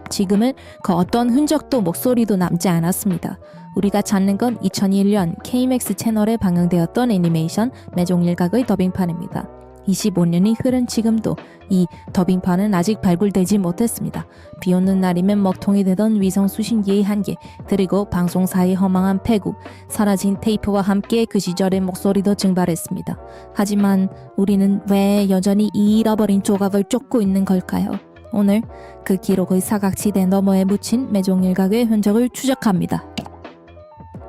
지금은 그 어떤 흔적도 목소리도 남지 않았습니다. 우리가 찾는 건 2001년 KMAX 채널에 방영되었던 애니메이션 매종일각의 더빙판입니다. 25년이 흐른 지금도 이 더빙판은 아직 발굴되지 못했습니다. 비 오는 날이면 먹통이 되던 위성 수신기의 한계, 그리고 방송사의 허망한 폐구, 사라진 테이프와 함께 그 시절의 목소리도 증발했습니다. 하지만 우리는 왜 여전히 이 잃어버린 조각을 쫓고 있는 걸까요? 오늘 그 기록의 사각지대 너머에 묻힌 매종일각의 흔적을 추적합니다.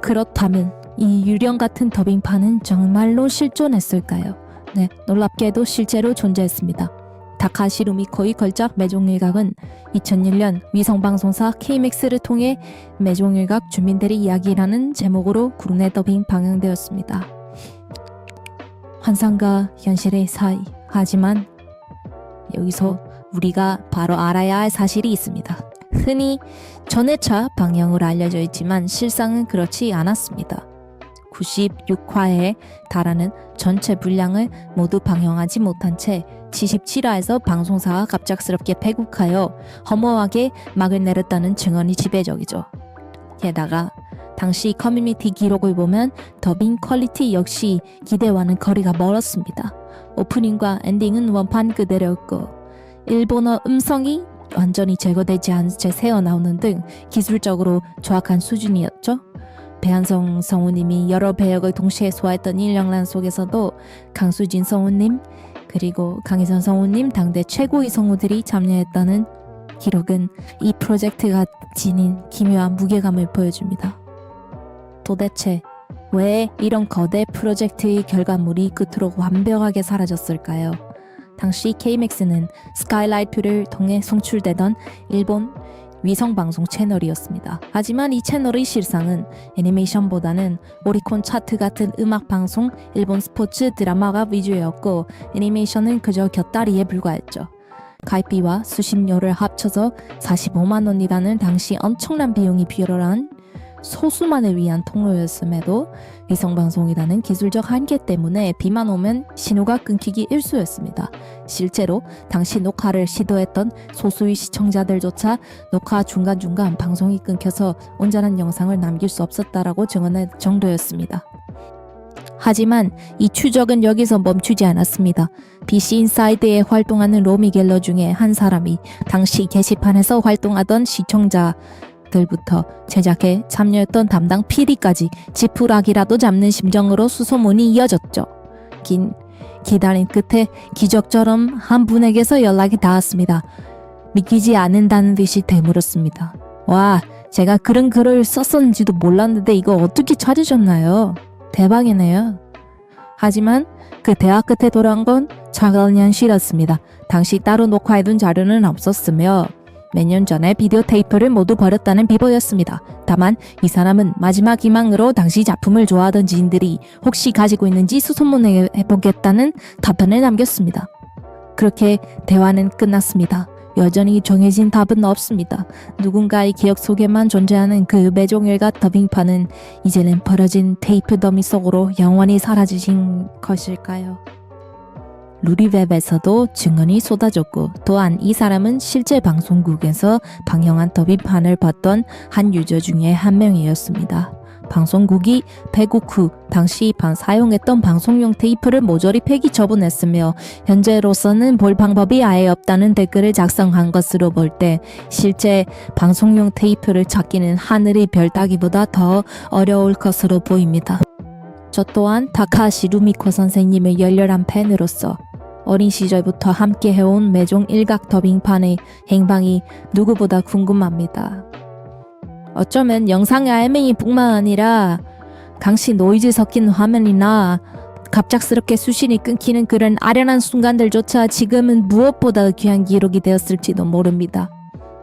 그렇다면 이 유령 같은 더빙판은 정말로 실존했을까요? 네, 놀랍게도 실제로 존재했습니다. 다카시 루미코의 걸작 매종일각은 2001년 위성방송사 KMAX를 통해 매종일각 주민들의 이야기라는 제목으로 국내 더빙 방영되었습니다. 환상과 현실의 사이. 하지만 여기서 우리가 바로 알아야 할 사실이 있습니다. 흔히 전회차 방영으로 알려져 있지만 실상은 그렇지 않았습니다. 96화에 달하는 전체 분량을 모두 방영하지 못한 채 77화에서 방송사가 갑작스럽게 폐국하여 허무하게 막을 내렸다는 증언이 지배적이죠. 게다가 당시 커뮤니티 기록을 보면 더빙 퀄리티 역시 기대와는 거리가 멀었습니다. 오프닝과 엔딩은 원판 그대로였고 일본어 음성이 완전히 제거되지 않은 채 새어나오는 등 기술적으로 조악한 수준이었죠. 배한성 성우님이 여러 배역을 동시에 소화했던 인력란 속에서도 강수진 성우님 그리고 강희선 성우님 당대 최고의 성우들이 참여했다는 기록은 이 프로젝트가 지닌 기묘한 무게감을 보여줍니다. 도대체 왜 이런 거대 프로젝트의 결과물이 그토록 완벽하게 사라졌을까요? 당시 KMAX는 스카이라이트를 통해 송출되던 일본 위성방송 채널이었습니다. 하지만 이 채널의 실상은 애니메이션보다는 오리콘 차트 같은 음악방송, 일본 스포츠 드라마가 위주였고 애니메이션은 그저 곁다리에 불과했죠. 가입비와 수신료를 합쳐서 45만 원이라는 당시 엄청난 비용이 필요한 소수만을 위한 통로였음에도 위성방송이라는 기술적 한계 때문에 비만 오면 신호가 끊기기 일쑤였습니다. 실제로 당시 녹화를 시도했던 소수의 시청자들조차 녹화 중간중간 방송이 끊겨서 온전한 영상을 남길 수 없었다라고 증언할 정도였습니다. 하지만 이 추적은 여기서 멈추지 않았습니다. BC 인사이드에 활동하는 로미겔러 중에 한 사람이 당시 게시판에서 활동하던 시청자들부터 제작에 참여했던 담당 PD까지 지푸라기라도 잡는 심정으로 수소문이 이어졌죠. 긴 기다림 끝에 기적처럼 한 분에게서 연락이 닿았습니다. 믿기지 않는다는 듯이 되물었습니다. 와, 제가 그런 글을 썼었는지도 몰랐는데 이거 어떻게 찾으셨나요? 대박이네요. 하지만 그 대화 끝에 돌아온 건 차가운 현실이었습니다. 당시 따로 녹화해둔 자료는 없었으며 몇 년 전에 비디오 테이프를 모두 버렸다는 비보였습니다. 다만 이 사람은 마지막 희망으로 당시 작품을 좋아하던 지인들이 혹시 가지고 있는지 수소문해보겠다는 답변을 남겼습니다. 그렇게 대화는 끝났습니다. 여전히 정해진 답은 없습니다. 누군가의 기억 속에만 존재하는 그 매종일각 더빙판은 이제는 버려진 테이프 더미 속으로 영원히 사라지신 것일까요? 루리웹에서도 증언이 쏟아졌고 또한 이 사람은 실제 방송국에서 방영한 더빙판을 봤던 한 유저 중에 한 명이었습니다. 방송국이 폐국 후 당시 사용했던 방송용 테이프를 모조리 폐기 처분했으며 현재로서는 볼 방법이 아예 없다는 댓글을 작성한 것으로 볼 때 실제 방송용 테이프를 찾기는 하늘의 별 따기보다 더 어려울 것으로 보입니다. 저 또한 다카시 루미코 선생님의 열렬한 팬으로서 어린 시절부터 함께 해온 매종 일각 더빙판의 행방이 누구보다 궁금합니다. 어쩌면 영상의 알맹이뿐만 아니라 강시 노이즈 섞인 화면이나 갑작스럽게 수신이 끊기는 그런 아련한 순간들조차 지금은 무엇보다 귀한 기록이 되었을지도 모릅니다.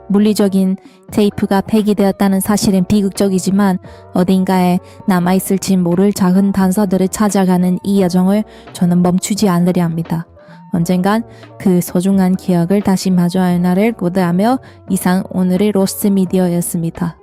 물리적인 테이프가 폐기되었다는 사실은 비극적이지만 어딘가에 남아있을지 모를 작은 단서들을 찾아가는 이 여정을 저는 멈추지 않으려 합니다. 언젠간 그 소중한 기억을 다시 마주할 날을 고대하며 이상 오늘의 로스트 미디어였습니다.